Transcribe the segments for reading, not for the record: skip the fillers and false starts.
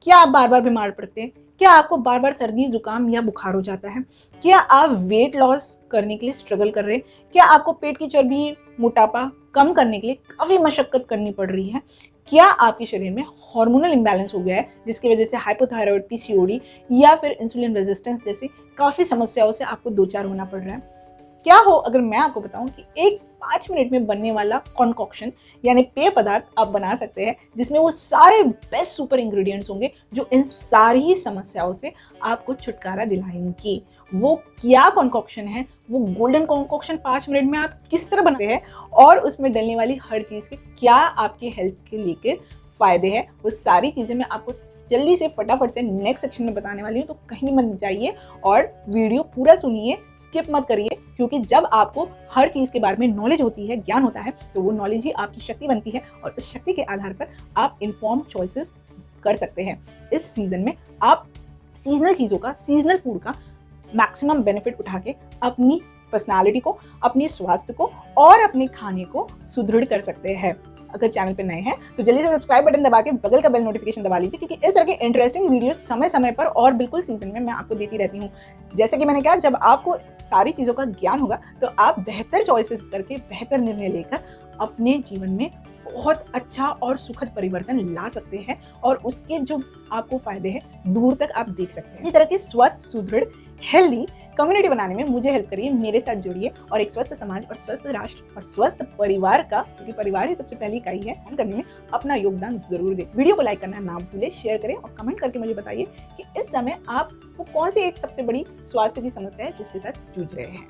क्या आप बार बार बीमार पड़ते हैं? क्या आपको बार बार सर्दी जुकाम या बुखार हो जाता है? क्या आप वेट लॉस करने के लिए स्ट्रगल कर रहे हैं? क्या आपको पेट की चर्बी मोटापा कम करने के लिए काफ़ी मशक्कत करनी पड़ रही है? क्या आपके शरीर में हार्मोनल इम्बैलेंस हो गया है जिसकी वजह से हाइपोथायराइड, पीसीओडी या फिर इंसुलिन रेजिस्टेंस जैसी काफ़ी समस्याओं से आपको दो चार होना पड़ रहा है? क्या हो अगर मैं आपको बताऊं कि एक 5 मिनट में बनने वाला कॉन्कॉक्शन यानी पेय पदार्थ आप बना सकते हैं जिसमें वो सारे बेस्ट सुपर इंग्रेडिएंट्स होंगे जो इन सारी समस्याओं से आपको छुटकारा दिलाएंगे। वो क्या कॉन्कॉक्शन है, वो गोल्डन कॉन्कॉक्शन 5 मिनट में आप किस तरह बनाते हैं और उसमें डलने वाली हर चीज़ के क्या आपके हेल्थ के लेकर फायदे हैं, वो सारी चीज़ें मैं आपको जल्दी से फटाफट से नेक्स्ट सेक्शन में बताने वाली हूँ। तो कहीं मत जाइए और वीडियो पूरा सुनिए, स्किप मत करिए, क्योंकि जब आपको हर चीज़ के बारे में नॉलेज होती है, ज्ञान होता है, तो वो नॉलेज ही आपकी शक्ति बनती है और उस शक्ति के आधार पर आप इन्फॉर्म चॉइसेस कर सकते हैं। इस सीजन में आप सीजनल चीज़ों का, सीजनल फूड का मैक्सिमम बेनिफिट उठा के अपनी पर्सनालिटी को, अपने स्वास्थ्य को और अपने खाने को सुदृढ़ कर सकते हैं। अगर चैनल पे नए हैं तो जल्दी से सब्सक्राइब बटन दबा के बगल का बेल नोटिफिकेशन दबा लीजिए, क्योंकि इस तरह के इंटरेस्टिंग वीडियो समय समय पर और बिल्कुल सीजन में मैं आपको देती रहती हूँ। जैसे कि मैंने कहा, जब आपको सारी चीज़ों का ज्ञान होगा तो आप बेहतर चॉइसेस करके बेहतर निर्णय लेकर अपने जीवन में बहुत अच्छा और सुखद परिवर्तन ला सकते हैं और उसके जो आपको फायदे हैं दूर तक आप देख सकते हैं। इसी तरह की स्वस्थ, सुदृढ़, हेल्दी कम्युनिटी बनाने में मुझे हेल्प करिए, मेरे साथ जुड़िए और एक स्वस्थ समाज और स्वस्थ राष्ट्र और स्वस्थ परिवार का, क्योंकि परिवार ही सबसे पहली इकाई है, करने में अपना योगदान जरूर दें। वीडियो को लाइक करना ना भूलें, शेयर करें और कमेंट करके मुझे बताइए कि इस समय आपको कौन सी एक सबसे बड़ी स्वास्थ्य की समस्या है जिसके साथ जूझ रहे हैं।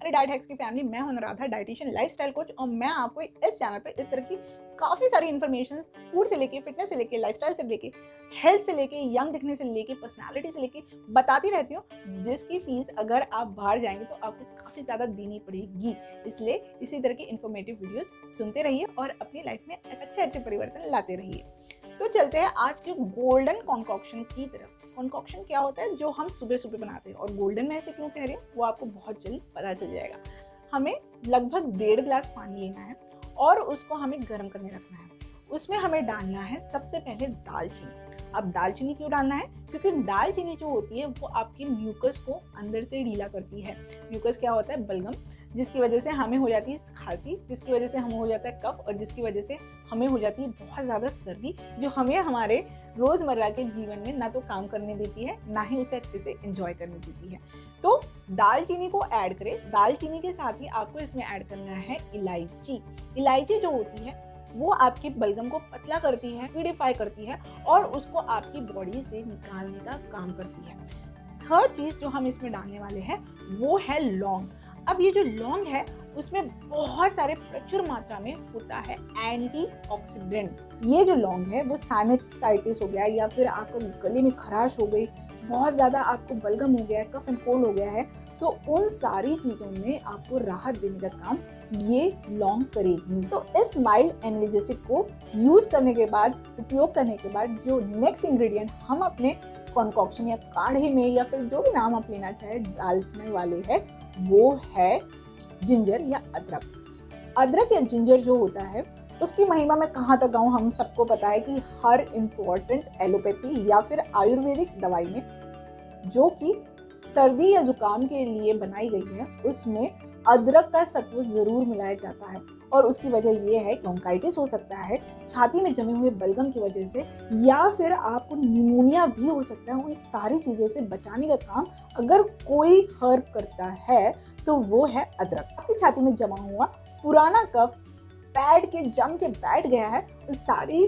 डाइट हैक्स की फैमिली, मैं हूं अनुराधा, डाइटिशियन, लाइफस्टाइल कोच, और मैं आपको इस चैनल पे इस तरह की काफी सारी इन्फॉर्मेशन फूड से लेके, फिटनेस से लेके, लाइफस्टाइल से लेके, हेल्थ से लेके, यंग दिखने से लेके, पर्सनालिटी से लेके बताती रहती हूँ, जिसकी फीस अगर आप बाहर जाएंगे तो आपको काफी ज्यादा देनी पड़ेगी। इसलिए इसी तरह की इन्फॉर्मेटिव वीडियोस सुनते रहिए और अपनी लाइफ में अच्छे परिवर्तन लाते रहिए। तो चलते हैं आज के गोल्डन कॉन्कॉक्शन की तरफ। कॉन्कॉक्शन क्या होता है जो हम सुबह सुबह बनाते हैं, और गोल्डन में ऐसे क्यों कह रही हूँ वो आपको बहुत जल्द पता चल जाएगा। हमें लगभग 1.5 गिलास पानी लेना है और उसको हमें गर्म करने रखना है। उसमें हमें डालना है सबसे पहले दालचीनी। अब दालचीनी क्यों डालना है? क्योंकि दालचीनी जो होती है वो आपकी म्यूकस को अंदर से ढीला करती है। म्यूकस क्या होता है? बलगम, जिसकी वजह से हमें हो जाती है खांसी, जिसकी वजह से हमें हो जाता है कफ, और जिसकी वजह से हमें हो जाती है बहुत ज़्यादा सर्दी, जो हमें हमारे रोज़मर्रा के जीवन में ना तो काम करने देती है, ना ही उसे अच्छे से एंजॉय करने देती है। तो दालचीनी को ऐड करें। दालचीनी के साथ ही आपको इसमें ऐड करना है इलायची। इलायची जो होती है वो आपके बलगम को पतला करती है, प्यूरिफाई करती है और उसको आपकी बॉडी से निकालने का काम करती है। थर्ड चीज़ जो हम इसमें डालने वाले हैं वो है लौंग। अब ये जो लौंग है उसमें बहुत सारे प्रचुर मात्रा में होता है एंटीऑक्सीडेंट्स। ये जो लौंग है वो साइनसाइटिस हो गया या फिर आपको गले में खराश हो गई, बहुत ज़्यादा आपको बलगम हो गया है, कफ एंड कोल्ड हो गया है, तो उन सारी चीज़ों में आपको राहत देने का काम ये लौंग करेगी। तो इस माइल्ड एनाल्जेसिक को यूज़ करने के बाद, उपयोग करने के बाद, जो नेक्स्ट इंग्रेडिएंट हम अपने कॉन्कॉक्शन या काढ़े में या फिर जो भी नाम आप लेना चाहे डालने वाले हैं वो है जिंजर या अदरक। अदरक या जिंजर जो होता है उसकी महिमा मैं कहाँ तक गाऊँ, हम सबको पता है कि हर इम्पोर्टेंट एलोपैथी या फिर आयुर्वेदिक दवाई में जो कि सर्दी या जुकाम के लिए बनाई गई है उसमें अदरक का सत्व जरूर मिलाया जाता है। और उसकी वजह यह है कि ब्रोंकाइटिस हो सकता है छाती में जमे हुए बलगम की वजह से, या फिर आपको निमोनिया भी हो सकता है। उन सारी चीज़ों से बचाने का काम अगर कोई हर्ब करता है तो वो है अदरक। आपकी छाती में जमा हुआ पुराना कफ बैठ के जम के बैठ गया है, उस सारी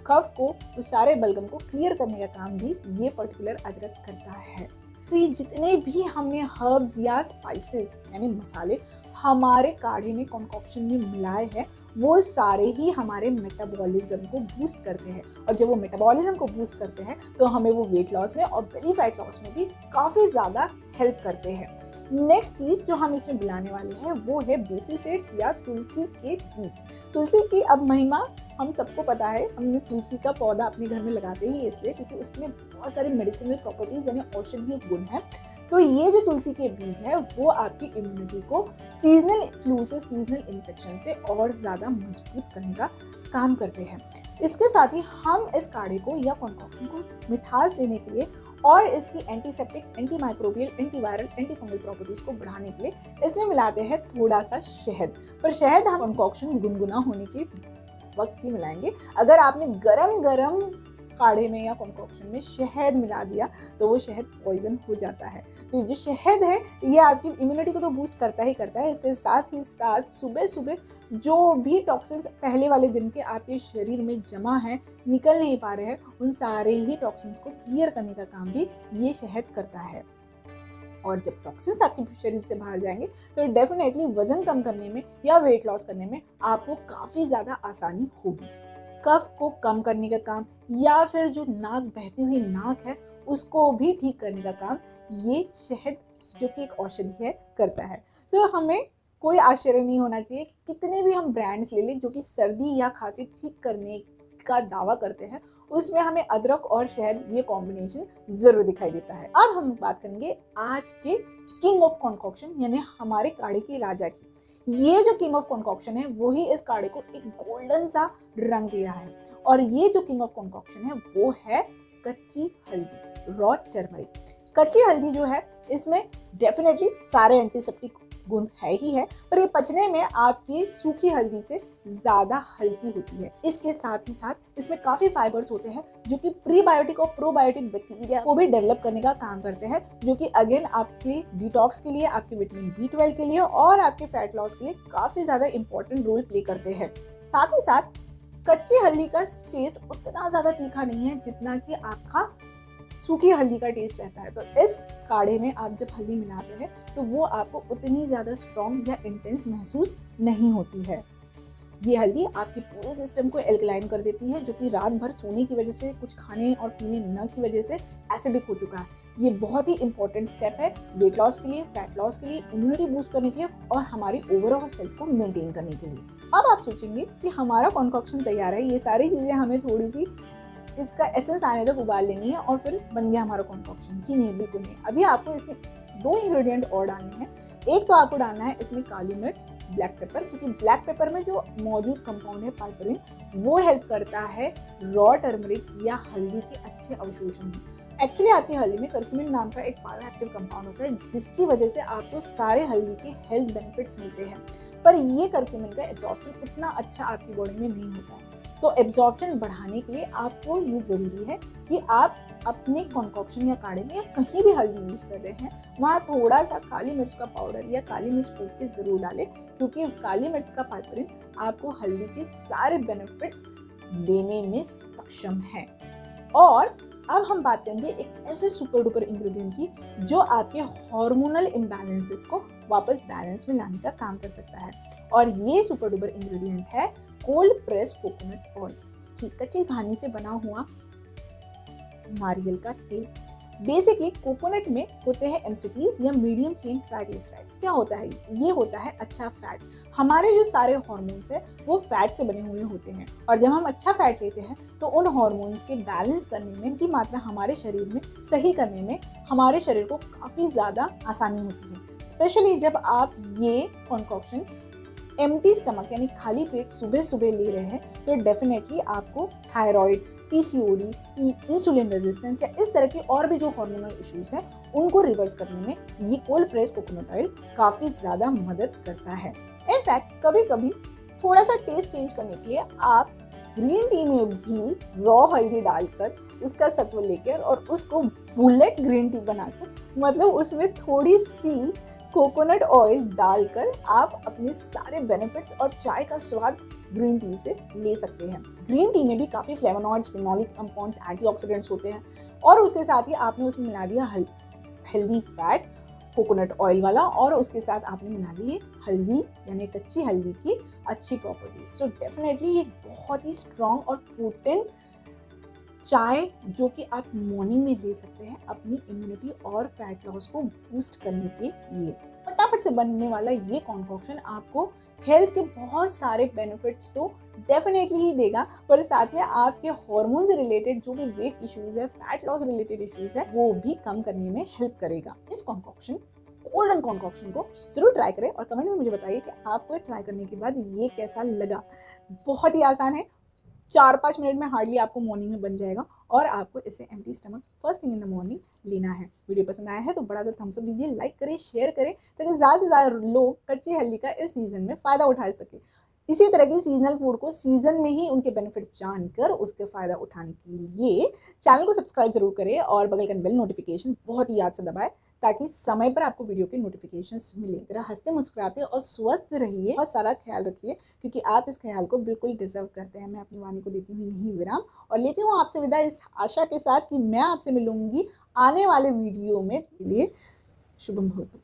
कफ को, उस सारे बलगम को क्लियर करने का काम भी ये पर्टिकुलर अदरक करता है। तो ये जितने भी हमने हर्ब्स या स्पाइसेस यानी मसाले हमारे काढ़े में, कॉन्कॉक्शन में मिलाए हैं, वो सारे ही हमारे मेटाबॉलिज्म को बूस्ट करते हैं। और जब वो मेटाबॉलिज्म को बूस्ट करते हैं तो हमें वो वेट लॉस में और बेली फैट लॉस में भी काफ़ी ज़्यादा हेल्प करते हैं। नेक्स्ट चीज़ जो हम इसमें मिलाने वाले हैं वो है बेसिल सीड्स या तुलसी के बीज। तुलसी की अब महिमा हम सबको पता है, हमने तुलसी का पौधा अपने घर में लगाते ही इसलिए क्योंकि उसमें बहुत सारे मेडिसिनल प्रॉपर्टीज यानी औषधीय गुण हैं। तो ये जो तुलसी के बीज है वो आपकी इम्यूनिटी को सीजनल फ्लू से, सीजनल इन्फेक्शन से और ज़्यादा मजबूत करने का काम करते हैं। इसके साथ ही हम इस काढ़े को या कॉन्कॉक्शन को मिठास देने के लिए और इसकी antiseptic, anti microbial, antiviral, anti fungal properties को बढ़ाने के लिए इसमें मिलाते हैं थोड़ा सा शहद। पर शहद हम कॉन्कॉक्शन गुनगुना होने के वक्त ही मिलाएंगे। अगर आपने गरम गरम काढ़े में या कॉन्कॉक्शन में शहद मिला दिया तो वो शहद पॉइजन हो जाता है। तो जो शहद है ये आपकी इम्यूनिटी को तो बूस्ट करता ही करता है, इसके साथ ही साथ सुबह सुबह जो भी टॉक्सिन्स पहले वाले दिन के आपके शरीर में जमा है, निकल नहीं पा रहे हैं, उन सारे ही टॉक्सिन्स को क्लियर करने का काम भी ये शहद करता है। और जब टॉक्सिन्स आपके शरीर से बाहर जाएंगे तो डेफिनेटली वजन कम करने में या वेट लॉस करने में आपको काफ़ी ज़्यादा आसानी होगी। कफ को कम करने का काम या फिर जो नाक, बहती हुई नाक है, उसको भी ठीक करने का काम ये शहद, जो कि एक औषधि है, करता है। तो हमें कोई आश्चर्य नहीं होना चाहिए, कितने भी हम ब्रांड्स ले लें जो कि सर्दी या खांसी ठीक करने का दावा करते हैं, उसमें हमें अदरक और शहद ये कॉम्बिनेशन जरूर दिखाई देता है। अब हम बात करेंगे आज के किंग ऑफ कॉन्कॉक्शन यानी हमारे काढ़े के राजा की। ये जो किंग ऑफ कॉन्कॉक्शन है वही इस काढ़े को एक गोल्डन सा रंग दे रहा है। और ये जो किंग ऑफ कॉन्कॉक्शन है वो है कच्ची हल्दी, रॉ टर्मरिक। कच्ची हल्दी जो है इसमें डेफिनेटली सारे एंटीसेप्टिक गुण है ही है, पर ये पचने में आपकी सूखी हल्दी से ज्यादा हल्की होती है। इसके साथ ही साथ इसमें काफी फाइबर्स होते हैं जो कि प्रीबायोटिक और प्रोबायोटिक बैक्टीरिया को भी डेवलप करने का काम करते हैं, जो कि अगेन आपके डिटॉक्स के लिए, आपके विटामिन B12 के लिए और आपके फैट लॉस के लिए काफी ज्यादा इंपॉर्टेंट रोल प्ले करते हैं। साथ ही साथ कच्ची हल्दी का टेस्ट उतना ज्यादा तीखा नहीं है जितना कि आपका सूखी हल्दी का टेस्ट रहता है। तो इस काढ़े में आप जब हल्दी मिलाते हैं तो वो आपको उतनी ज़्यादा स्ट्रॉन्ग या इंटेंस महसूस नहीं होती है। ये हल्दी आपके पूरे सिस्टम को एल्कलाइन कर देती है, जो कि रात भर सोने की वजह से, कुछ खाने और पीने न की वजह से एसिडिक हो चुका है। ये बहुत ही इंपॉर्टेंट स्टेप है वेट लॉस के लिए, फैट लॉस के लिए, इम्यूनिटी बूस्ट करने के लिए और हमारी ओवरऑल हेल्थ को मेंटेन करने के लिए। अब आप सोचेंगे कि हमारा कॉन्कॉक्शन तैयार है, ये सारी चीज़ें हमें थोड़ी सी इसका एसेंस आने तक उबाल लेनी है और फिर बन गया हमारा कॉन्कॉक्शन। जी नहीं, बिल्कुल नहीं। अभी आपको इसमें 2 इंग्रेडिएंट और डालने हैं। एक तो आपको डालना है इसमें काली मिर्च, ब्लैक पेपर, क्योंकि ब्लैक पेपर में जो मौजूद कंपाउंड है पाइपरिन, वो हेल्प करता है रॉ टर्मरिक या हल्दी के अच्छे अवशोषण में। एक्चुअली आपकी हल्दी में करक्यूमिन नाम का एक बायोएक्टिव कंपाउंड होता है, जिसकी वजह से आपको सारे हल्दी के हेल्थ बेनिफिट्स मिलते हैं, पर ये करक्यूमिन का एब्जॉर्प्शन उतना अच्छा आपकी बॉडी में नहीं होता है। तो एब्जॉर्प्शन बढ़ाने के लिए आपको ये ज़रूरी है कि आप अपने कॉन्कॉक्शन या काढ़े में या कहीं भी हल्दी यूज़ कर रहे हैं, वहाँ थोड़ा सा काली मिर्च का पाउडर या काली मिर्च कूट के ज़रूर डालें, क्योंकि काली मिर्च का पाइपरिन आपको हल्दी के सारे बेनिफिट्स देने में सक्षम है। और अब हम बात करेंगे एक ऐसे सुपर डुपर इंग्रेडिएंट की जो आपके हार्मोनल इम्बैलेंसेस को वापस बैलेंस में लाने का काम कर सकता है। और ये सुपर डुपर इंग्रेडिएंट है कोल्ड प्रेस कोकोनट ऑयल, कच्ची घानी से बना हुआ नारियल का तेल। बेसिकली कोकोनट में होते हैं MCTs या मीडियम चेन ट्राइग्लिसराइड्स। क्या होता है ये होता है अच्छा फैट। हमारे जो सारे हार्मोन्स हैं वो फैट से बने हुए होते हैं, और जब हम अच्छा फैट लेते हैं तो उन हार्मोन्स के बैलेंस करने में, की मात्रा हमारे शरीर में सही करने में हमारे शरीर को काफ़ी ज़्यादा आसानी होती है। स्पेशली जब आप ये कॉन्कॉक्शन एम्प्टी स्टमक यानी खाली पेट सुबह सुबह ले रहे हैं तो डेफिनेटली आपको थायराइड, PCOD, इंसुलिन रेजिस्टेंस या इस तरह के और भी जो हार्मोनल इश्यूज हैं उनको रिवर्स करने में ये कोल्ड प्रेस कोकोनट ऑयल काफ़ी ज़्यादा मदद करता है। इनफैक्ट कभी कभी थोड़ा सा टेस्ट चेंज करने के लिए आप ग्रीन टी में भी रॉ हल्दी डालकर उसका सत्व लेकर और उसको बुलेट ग्रीन टी बनाकर, मतलब उसमें थोड़ी सी कोकोनट ऑयल डालकर आप अपने सारे बेनिफिट्स और चाय का स्वाद ग्रीन टी से ले सकते हैं। ग्रीन टी में भी काफ़ी फ्लेवोनॉइड्स, फिनोलिक कंपाउंड्स, एंटीऑक्सीडेंट्स होते हैं, और उसके साथ ही आपने उसमें मिला दिया हेल्दी फैट कोकोनट ऑयल वाला, और उसके साथ आपने मिला ली हल्दी यानी कच्ची हल्दी की अच्छी प्रॉपर्टीज। सो डेफिनेटली ये बहुत ही स्ट्रॉन्ग और पोटेंट चाय जो कि आप मॉर्निंग में ले सकते हैं अपनी इम्यूनिटी और फैट लॉस को बूस्ट करने के लिए। फटाफट फटाफट से बनने वाला ये कॉन्कॉक्शन आपको हेल्थ के बहुत सारे बेनिफिट्स तो डेफिनेटली ही देगा, पर साथ में आपके हार्मोन से रिलेटेड जो भी वेट इश्यूज है, फैट लॉस रिलेटेड इश्यूज है, वो भी कम करने में हेल्प करेगा। इस कॉन्कॉक्शन, गोल्डन कॉन्कॉक्शन को जरूर ट्राई करें और कमेंट में मुझे बताइए कि आपको ट्राई करने के बाद ये कैसा लगा। बहुत ही आसान है, 4-5 मिनट में हार्डली आपको मॉर्निंग में बन जाएगा और आपको इसे empty stomach first thing in the morning लेना है। वीडियो पसंद आया है तो बड़ा सा थम्स अप दीजिए, लाइक करें, शेयर करें, ताकि ज़्यादा से ज़्यादा लोग कच्ची हल्दी का इस सीज़न में फ़ायदा उठा सके। इसी तरह की सीजनल फूड को सीजन में ही उनके बेनिफिट्स जानकर उसके फ़ायदा उठाने के लिए चैनल को सब्सक्राइब जरूर करें और बगल का बेल नोटिफिकेशन बहुत ही याद से दबाएं, ताकि समय पर आपको वीडियो के नोटिफिकेशंस मिले। इस तरह हंसते मुस्कुराते और स्वस्थ रहिए, बहुत सारा ख्याल रखिए, क्योंकि आप इस ख्याल को बिल्कुल डिजर्व करते हैं। मैं अपनी वाणी को देती हूँ यही विराम और लेती हूँ आपसे विदा, इस आशा के साथ कि मैं आपसे मिलूंगी आने वाले वीडियो में। लिए शुभम भवतु।